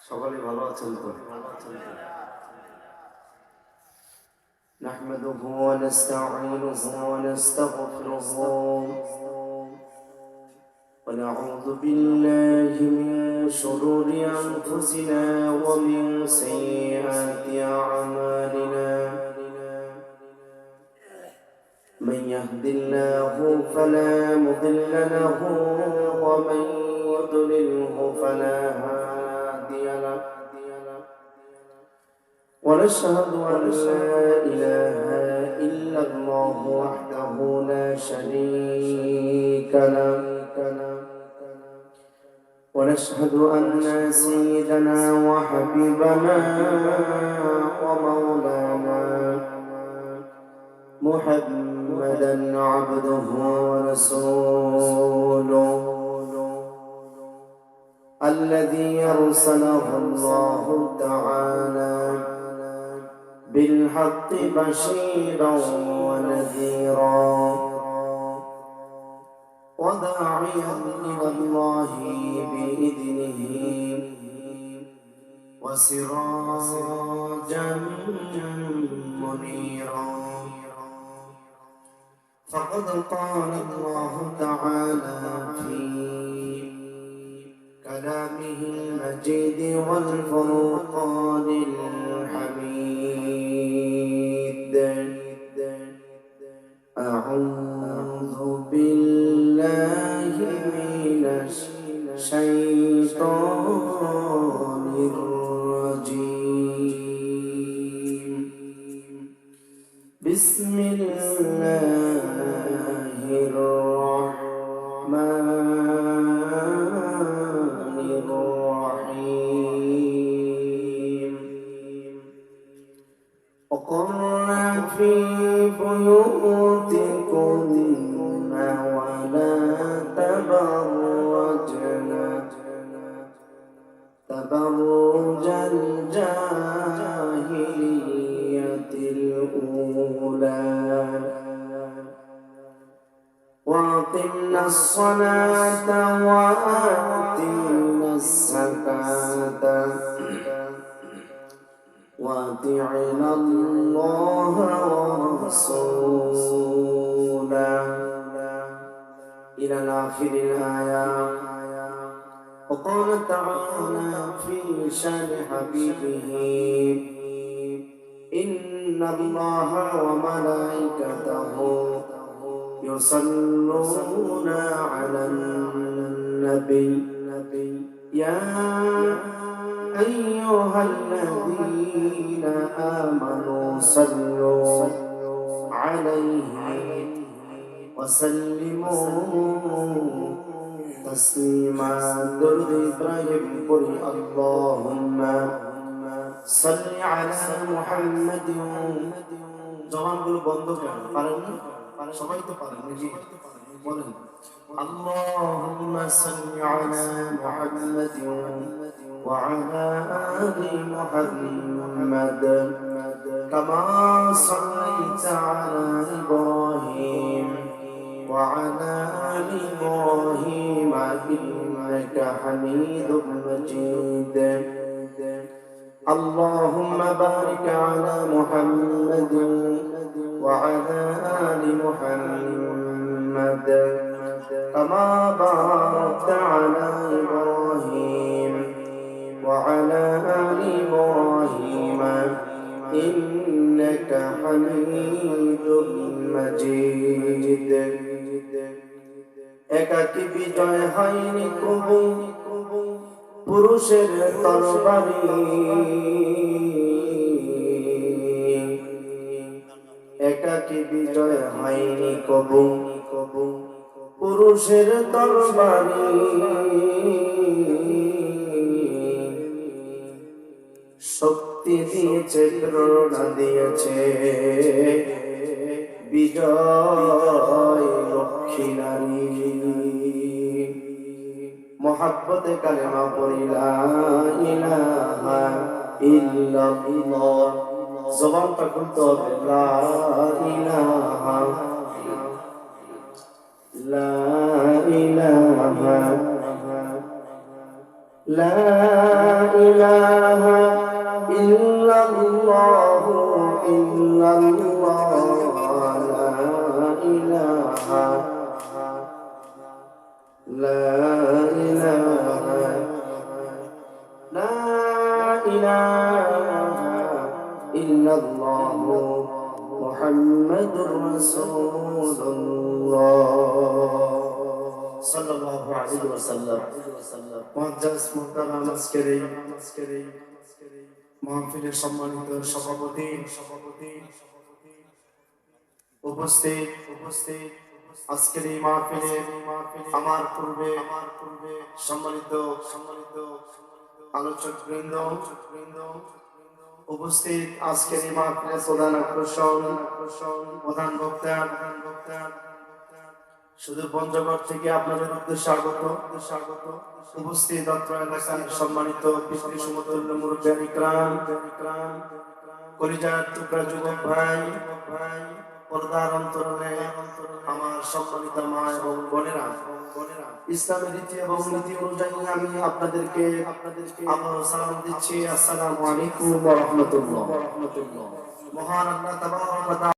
সকলে ভালো আছেন তো? نحمده ونستعينه ونستغفره ونعوذ بالله من شرور أنفسنا ومن سيئات أعمالنا من يهد الله فلا مضل له ومن يضلله فلا هادي له ونشهد أن لا إله إلا الله وحده لا شريك له ونشهد أن سيدنا وحبيبنا ومولانا محمدا عبده ورسوله الذي أرسله الله تعالى بالحق بشيرا ونذيرا وداعيا إلى الله بإذنه وسراجا منيرا فقد قال الله تعالى في كلامه المجيد والفرقان الحميد أعوذ بالله من الشيطان الرجيم بسم الله الرحمن الرحيم وقرن في بيوتكن ولا تبرجن تبرج الجاهلية الأولى وأقمنا الصلاة وآتينا الزكاة وأطعنا الله ورسوله إلى آخر الآية. وقال تعالى في شان حبيبه إن الله وملائكته يصلون على النبي يا أيها الذين آمنوا صلوا عليه وسلموا تسليما. درود إبراهيم قل اللهم صل على محمد. জবানগুলো বন্ধ কেন পারেন না? সবাই তো পারেন নাকি? বলেন اللهم صل على محمد وعلى آل محمد كما صليت على إبراهيم وعلى آل إبراهيم إنك حميد مجيد. اللهم بارك على محمد وعلى آل محمد كما باركت على إبراهيم وعلى آل إبراهيم إنك حميد مجيد. একাকী বিজয় হয়নি কবু পুরুষের তরবারি, একাকী বিজয় হয়নি কবু পুরুষের তরবারি। শক্তি দিয়েছে, প্রেরণা দিয়েছে বিজয় লক্ষ্মী নারী। মোহাব্বতে কালেমা পড়ি লা ইলাহা ইল্লাল্লাহ। জবানটা খুলতে হবে লা ইলাহা লা ইলাহা لا ইলাহা ইল্লাল্লাহু ইল্লাল্লাহ লা ইলাহা লা ইলাহা লা ইলাহা ইল্লাল্লাহু মুহাম্মাদুর রাসূলুল্লাহ সাল্লাল্লাহু আলাইহি ওয়াসাল্লাম। মুআজ্জাজ মুহতারাম, আজকের এই মাহফিলের সম্মানিত সভাপতি উপস্থিত আজকের এই মাহফিলে আমার পূর্বে সম্মানিত আলোচক বৃন্দ উপস্থিত, আজকের এই মাহফিলের প্রধান বক্তা শুধু পঞ্চগড় থেকে আপনাদের উদ্দেশ্যে স্বাগত উপস্থিত অত্র এলাকার সম্মানিত পিতৃ সমতুল্য মুরব্বিয়ান ইকরাম, কলিজার টুকরা যুবক ভাই, পর্দার অন্তরালে আমার সম্মানিত মা এবং বোনেরা, ইসলামের রীতি এবং নীতি অনুযায়ী আমি আপনাদেরকে আবারও সালাম দিচ্ছি। আসসালামু আলাইকুম ওয়া রাহমাতুল্লাহ। মহান আল্লাহ তাবারক ওয়া তাআলা